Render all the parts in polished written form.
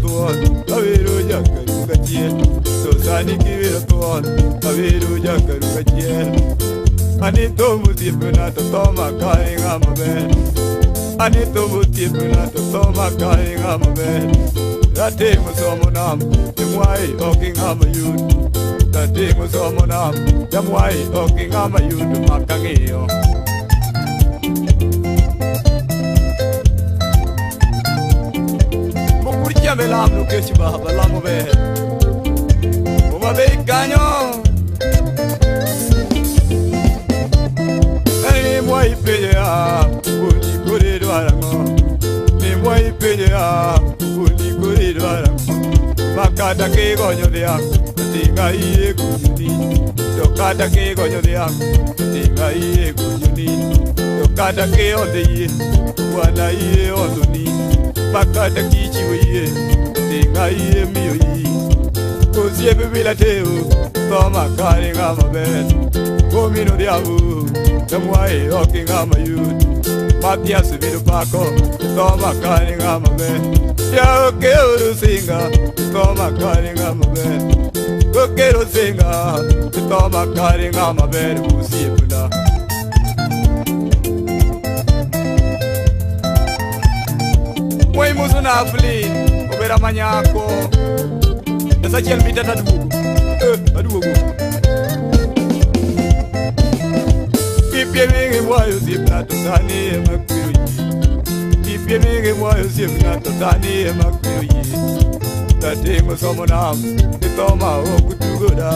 tuon aviru jakaru kachie sosani kivira tuon aviru jakaru kachie anito mutipuna to toma kai ngamabe anito mutipuna to toma kai ngamabe rate musomonam temwai oking amayud rate musomonam temwai oking amayud makangeo mukurja melam lukechba balamobe omabe ganyo moi peya uni corrido arango ni moi peya uni corrido arango makada ke goño de am tinga iye kunyuni tokada ke goño de am tinga iye kunyuni tokada ke onde iye wana iye onduni makada kichi iye tinga iye miyo iye kozie bibila teo toma kare ngamabe komino de abu Tamwai oking amayud Matias viru pako Toma kari ngamabe Ya okero singa Toma kari ngamabe Okero singa Toma kari ngamabe Usiye pula Mwai musu na afli Obera manyako Nasa chiel mita tadugu Adugu Kipyemenge mwayo sipna totani emakwiri Kipyemenge mwayo sipna totani emakwiri Tatengo somonam Titoma okutuguda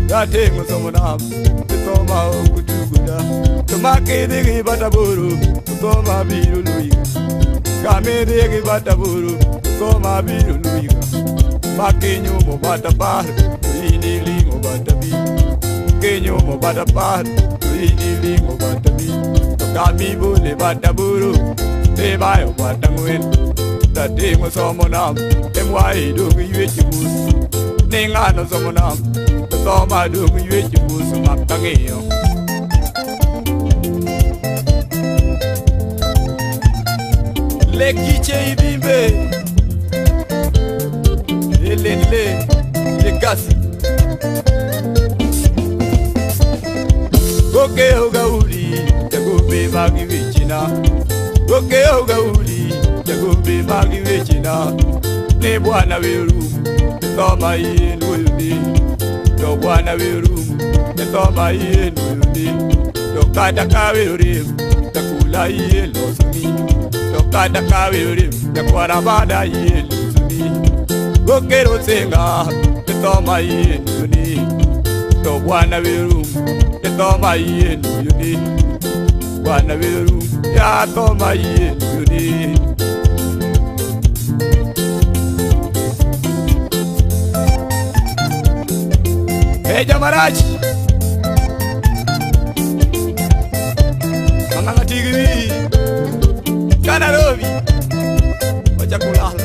Tatengo somonam Titoma okutuguda Tomake digi bataburu Toma biru luiga Kame digi bataburu Toma biru luiga Makenyo mo batabar Ini lingo batabi Kenyo mo batabar Ini lingo batabi Kami bule bataburu Tebayo batangwin Tatengo somonam Temwai dungi yuechibus Nengano somonam Toma dungi yuechibus Makangeo Lekiche ibimbe Elenle Lekasi Goke hogauli Jagobe magi vichina Goke hogauli Jagobe magi vichina Ne bwana verumu Toma iye nuyuni No bwana verumu Toma iye nuyuni Tokada kaverumu Takula iye losuni Tokada kaverumu Takwarabada iye losuni Gokero senga Toma iye nuyuni No bwana verumu Toma iye nuyuni Bwana verumu Ya toma iye nuyuni Hey Jamaraji Manganga tigwi Kana rovi Wacha kulala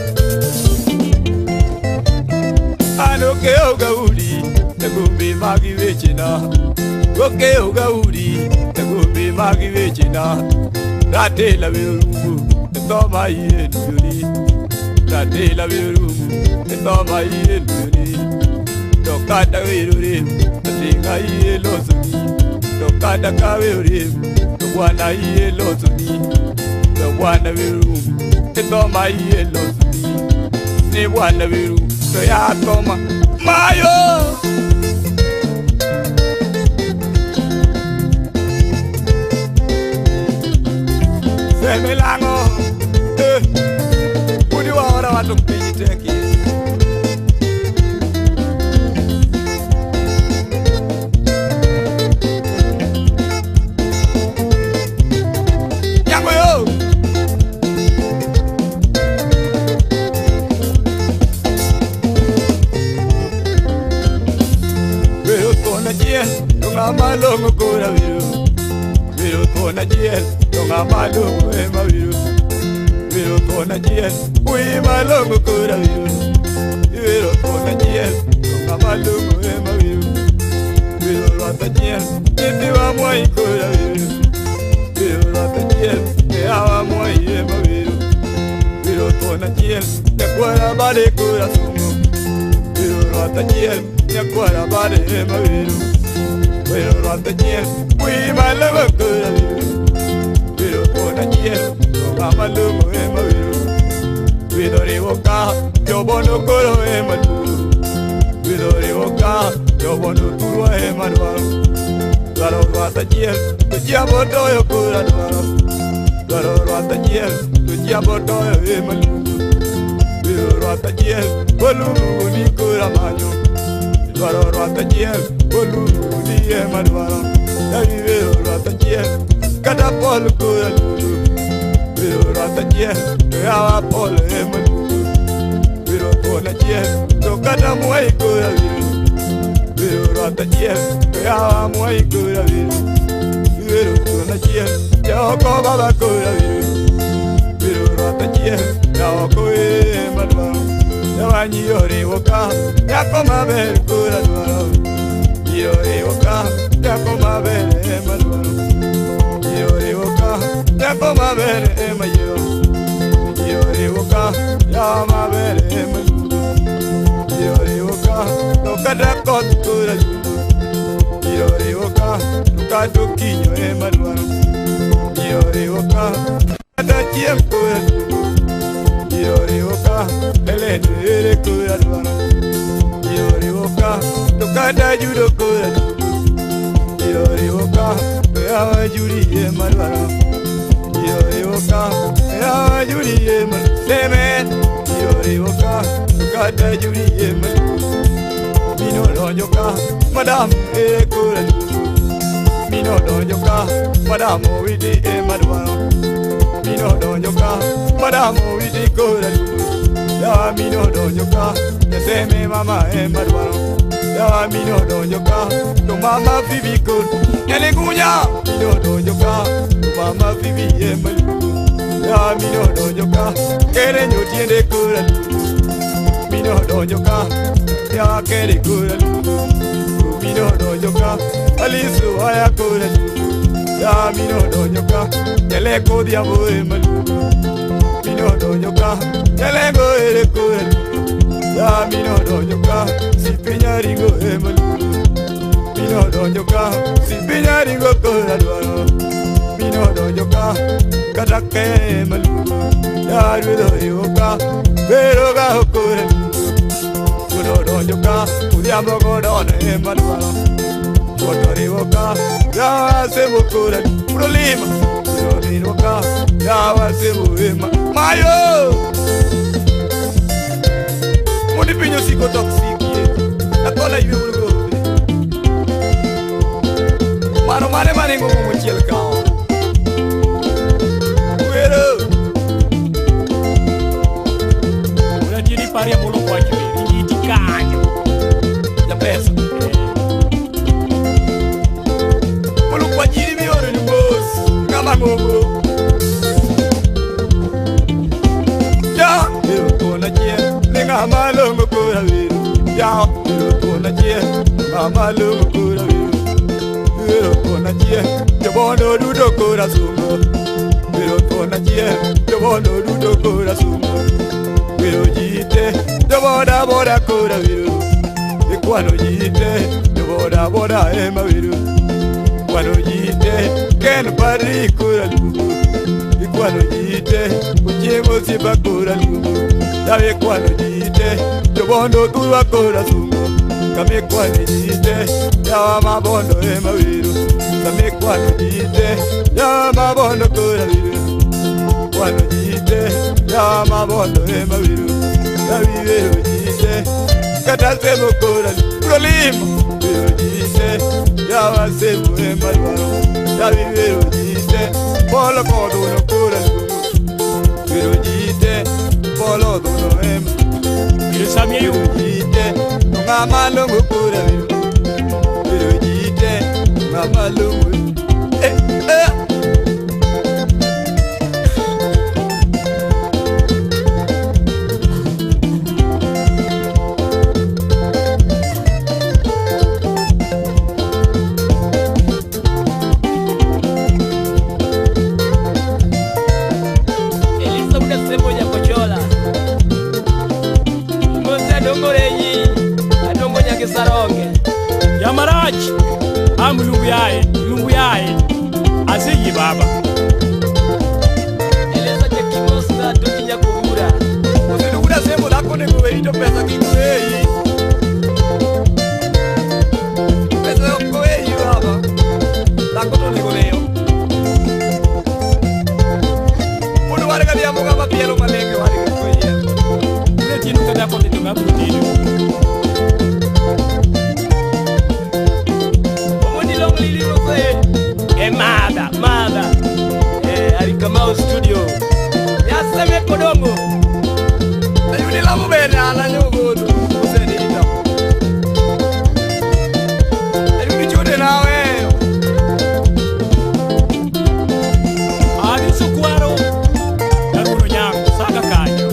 Anoke ogauli Tagumbi magi vechina Goke ogauli Tagumbi magi vechina Rate la verumu Toma iye nuyuni Rate la verumu Toma iye nuyuni Tokada verurim Tinga iye lozuni Tokada kaverurim Tokwana iye lozuni Tokwana verum Toma iye lozuni Ne wana verum Toya toma Mayo Semelango Udi waora watu mpiji teki Yango yo Vero tona jie Tunga malongo kura viru Vero tona jie Tunga malongo ema viru Vero tona jie Ui malongo kura viru Vero tona jie Tunga malongo ema viru Vero rata jie Niti wa mwai kura viru Vero rata jie Te awa mwai ema viru Vero tona jie Te kuara bade corazón. Pero rata ayer, ya cuara bade maviru. Pero rata ayer, muy mal va corazón. Pero con ayer, no mama lo maviru. Pero revoca, yo bono coro malu. Pero revoca, yo bono turo malu. Claro rata ayer, tu ya bono yo corazón. Claro rata ayer, tu ya bono yo malu. Rata ayer, bolulu ni kuramayo. Rata ayer, bolulu ni emadwaro. Davi rata ayer, kada pol kuralulu. Rata ayer, ya pol emadulu. Rata ayer, to kada muai kuralulu. Rata ayer, ya muai kuralulu. Rata ayer, ya ko baba kuralulu. Rata ayer, ya ko emadwaro. Yawanyi yore woka, yakoma bel kuradwaro. Yore woka, yakoma bel emadwaro. Yore woka, yakoma bel emayo. Yore woka, yama bel emayo. Yore woka, tokada kot kuradwaro. Yore woka, tokado kinyo emadwaro. Yore woka, kada chiem kuradwaro. Yore woka, ele kuradwaro. Yore woka, tokada judo kuradwaro. Yore woka, yawa juri emadwaro. Yore woka, yawa juri emadwaro. Semen. Yore woka, tokada juri emadwaro. Mino donjoka, madam ele kuradwaro. Mino donjoka, madam ovidi emadwaro. Mino donjoka, madam ovidi kuradwaro. Ya mino donjoka, yeseme mama emadwaro. Ya mino donjoka, to mama fibi kur. Yele kunya, mino donjoka, to mama fibi emadwaro. Ya mino donjoka, kere nyotiende kuradwaro. Mino donjoka, ya kere kuradwaro. Mino donjoka, alisu aya kuradwaro. Ya mino donjoka, yele kodia bo emadwaro. Mino donjoka, yele go ere kuradwaro. Ya mino donjoka, si peñaringo emadwaro. Mino donjoka, si peñaringo kuradwaro. Mino donjoka, katake emadwaro. Ya rudo yoka, pero ga kuradwaro. Rudo donjoka, udiamo godone emadwaro. Kotori woka, ya sebo kuradwaro. Problema, rudo woka, ya sebo ema. Mayo! Moni pinyo siko toksiki. Atola yu urugo. Mano mane ngomo mochel kao. Pero. Ora tiri pari amolo kwa jibe. Iti kanyo. Ya pesa. Molo kwa jiri mi ore ni boss. Kama ngomo. Ya. Pero kona jie. Lenga malongo kura viru. Ya. Pero kona jie. Malongo kura viru. Pero kona jie. Yo bono dudo corazón. Pero kona jie. Yo bono dudo corazón. Pero jite. Yo boda kura viru. Y cuando jite. Yo boda ema viru. Cuando jite. Que no pari kura viru. Y cuando jite. Uchemo si va kura viru. Sabe cuando jite. Yo bono tuwa corazón. Kame cuando jite. Ya ma bono ema viru. Kame cuando jite. Ya ma bono kura viru. Cuando jite. Ya ma bono ema viru. Ya vivero jite. Kada sebo kura problema. Pero jite. Ya va sebo ema viru. Ya vivero jite. Polo kodo no kura viru. Pero jite. Polo dono ema. Io sabia io. Jite. No malongo kura viru. Pero jite. No malongo. Mulungu yae. Aziyi baba. Eleza Kimosta tukinya kugura. Usinugura semo lako ni kuweito pesa kikuwei. Pesa kukuwei baba. Lako to ni kuweyo. Munu wale kadi ya munga mapielo malenge wale kukuwei. Ule tinu kada kote tunga kutinu. Omoni long lili mose. Mada. Alikamau studio. Yaseme kodongo. Ayuni lamu bena ala nyogodo. Useni ita. Ayuni chude nawe. Ali sukwaro. Daruno nyango saka kanyo.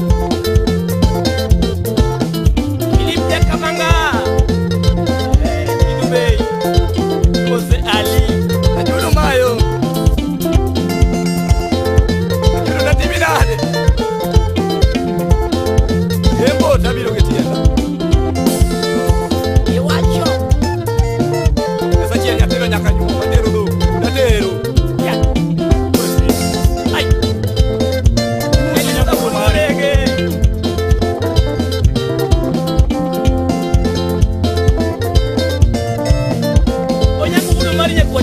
Philip Kamanga. Idubei. Mose Ali. Ayuni mayo. Ayuni natiminade. Hembo tabiro ketienda. Iwacho. Esa chia nyatero nyakanyu. Matero do. Natero. Ya. Ai. Eleza Kumorege. Onya kukudu marinya kwa